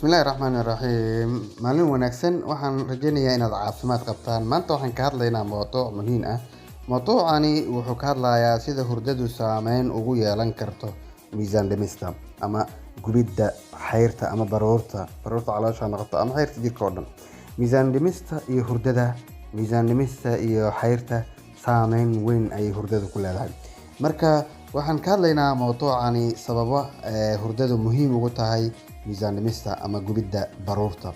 بسم الله الرحمن الرحيم maalin wanaagsan waxaan rajaynayaa inaad caafimaad qabtaan maanta waxaan ka hadlaynaa mowduuc muhiim ah mowduucani wuxuu ka hadlayaa sida hurdadu saameyn ugu yeelan karto miisaan dhimista ama gubidda xayrta ama baruurta caloosha noqoto ama xayrta jirka oo dhan miisaan dhimista iyo xayrta saameyn weyn ayay hurdadu ku leedahay marka waxaan ka hadlaynaa mowduucani sababa hurdadu muhiim ugu tahay miisaan dhimista ama gubidda baruurta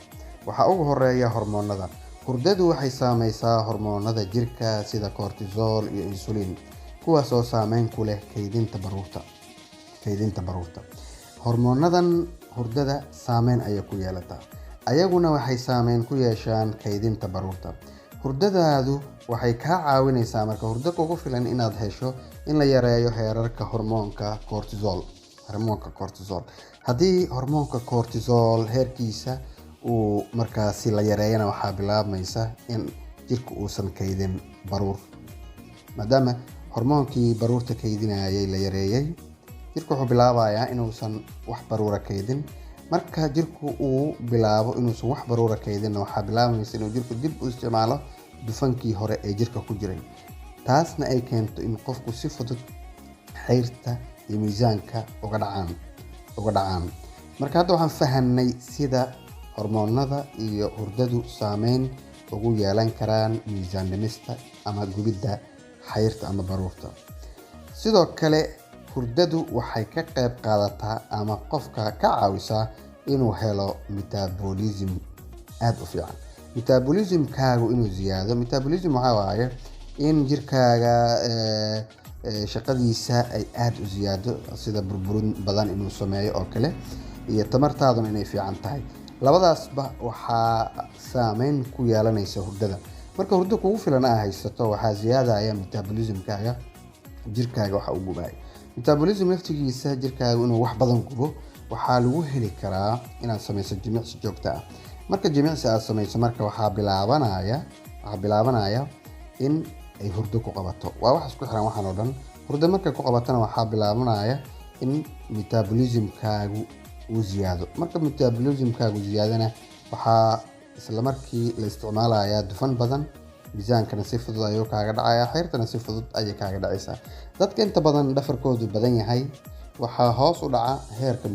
waxaa ugu horeeya hormoonada hurdadu waxay saameysaa hormoonada jirka sida cortisol iyo insulin kuwaas oo saameyn ku leh kaydinta baruurta hormoonadan hurdada saameyn ayay ku yeelataa ayaguna waxay saameyn ku yeeshaan kaydinta baruurta hurdadaadu waxay kaa caawinaysaa marka hurdo kugu filan inaad hesho in la yareeyo heerarka hormoonka cortisol haddii hormoonka cortisol heerkiisa uu markaasi la yareeyana waxaa bilaabmaysa in jirka uusan kaydin baruur maadaama hormoonkii baruurta kaydinayay la yareeyay jirka wuxuu bilaabayaa inuusan wax baruura kaydin marka jirku uu bilaabo inuusan wax baruura kaydin waxaa bilaabaysa inuu jirku dib u isticmaalo dufankii hore ee jirka ku jiray taasna ay keento in qofku si fudud xayrta iyo miisaanka uga dhacaan marka hadda waxaan fahanay sida hormoonada iyo hurdadu saameyn ugu yeelan karaan miisaan dhimista ama gubidda xayrta ama baruurta sidoo kale hurdadu waxay ka qayb qaadataa ama qofka ka caawisaa inuu helo metabolism aad u fiican metabolismkaagu inuu ziyaado metabolism waxaa waaye in jirkaaga shaqadiisa ay aad u ziyaado sida burburin badan inuu sameeyo oo kale iyo tamartaaduna inay fiican tahay labadaasba waxaa saameyn ku yeelanaysa hurdada marka hurdo kugu filan aa haysato waxaa ziyaadaya metabolismkaaga jirkaaga waxa uu gubayo metabolism naftigiisa jirkaaga inuu wax badan gubo waxaa lagu heli karaa inaad samayso jimicsi joogto ah marka jimicsi aad samayso marka waxaa bilaabanaya in ay hurdo ku qabato waa wax isku xiran waxaan oo dhan hurdo markay ku qabatana waxaa bilaabanaya in metabolismkaagu uu ziyaado marka metabolismkaagu ziyaadana waxaa isla markii la isticmaalayaa dufan badan miisaankana si fudud ayuu kaaga dhacaya xayrtana si fudud ayay kaaga dhacaysaa dadka inta badan dhafarkoodu badan yahay waxaa hoos u dhaca heerka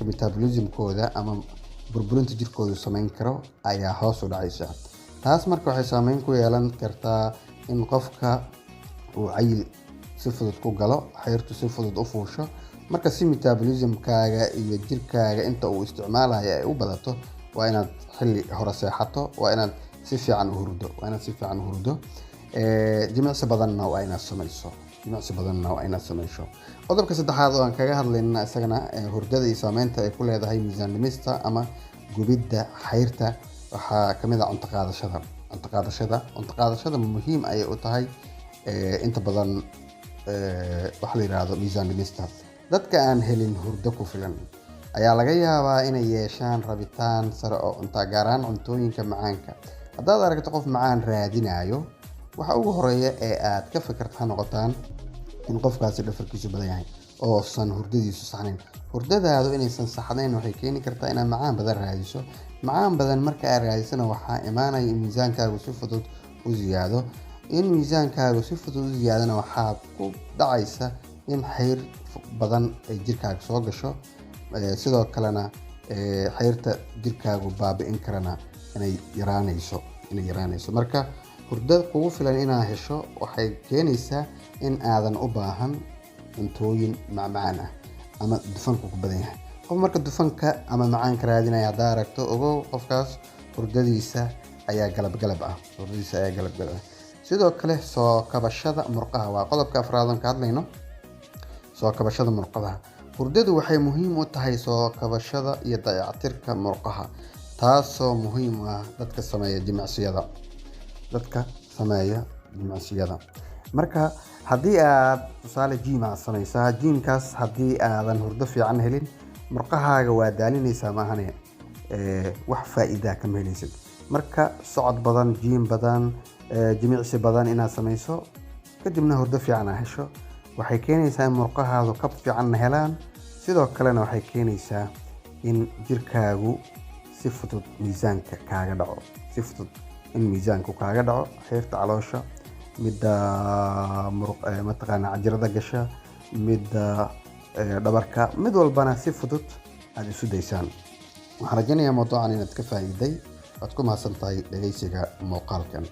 metabolismkooda ama burburinta jirkoodu samayn karo ayaa hoos u dhacaysa taas marka waxay saameyn ku yeelan kartaa in qofka uu cayil si fudud ku galo xayrtu si fudud u fuusho marka si metabolismkaaga iyo jirkaaga inta uu isticmaalayo ay u badato waa inaad xilli hore seexato waa inaad si fiican u hurdo jimicsi badanna waa inaad samayso qodobka saddexaad oo aan kaga hadlayna isagana hurdada iyo saameynta ay ku leedahay miisaan dhimista ama gubidda xayrta waxaa kamid ah cunto qaadashada muhiim ayay u tahay inta badan waxa la yiraahdo miisaan dhimista dadka aan helin hurdo ku filan ayaa laga yaabaa inay yeeshaan rabitaan sare oo cunto gaar ahaan cuntooyinka macaanka haddaad aragto qof macaan raadinayo waxa ugu horeeya ee aad ka fikirta ha noqotaan in qofkaasi dhafarkiisu badan yahay oosan hurdadiisu saxnayn hurdadaadu inaysan saxnayn waxay keeni kartaa inaad macaan badan raadiso macaan badan marka aad raadisana waxaa imaanaya in miisaankaagu si fudud u ziyaado waxaa ku dhacaysa in xayr badan ay jirkaaga soo gasho sidoo kalena xayrta jirkaagu baabi'in karana inay yaraanayso marka hurdo kugu filan inaad hesho waxay keenaysaa in aadan u baahan cuntooyin macmacaan ah ama dufanku ku badan yahay qof marka dufanka ama macaanka raadinaya haddaa aragto ogow qofkaas hurdadiisa ayaa galabgalab ah sidoo kale soo kabashada murqaha waa qodobka afraad aan ka hadlayno soo kabashada murqaha hurdadu waxay muhiim u tahay soo kabashada iyo dayactirka murqaha taasoo muhiim u ah dadka sameeya jimicsiyada marka haddii aad tusaale jiim aad samaysaa jiimkaas haddii aadan hurdo fiican helin murqahaaga waa daalinaysaa maahane wax faa'iidaa kama helaysid marka socod badan jiim badan jimicsi badan inaad samayso kadibna hurdo fiican aad hesho waxay keenaysaa in murqahaadu kab fiican helaan sidoo kalena waxay keenaysaa in jirkaagu si fudud miisaanka kaaga dhaco, si fudud in miisaanku kaaga dhaco, xeerta caloosha, midda mataqaanaa cajirada gasha, midda dhabarka, mid walbana si fudud aad isu daysaan. waxaan rajaynayaa mawduucan inaad ka faa'iiday. waad ku mahadsantahay dhegeysiga muuqaalkan.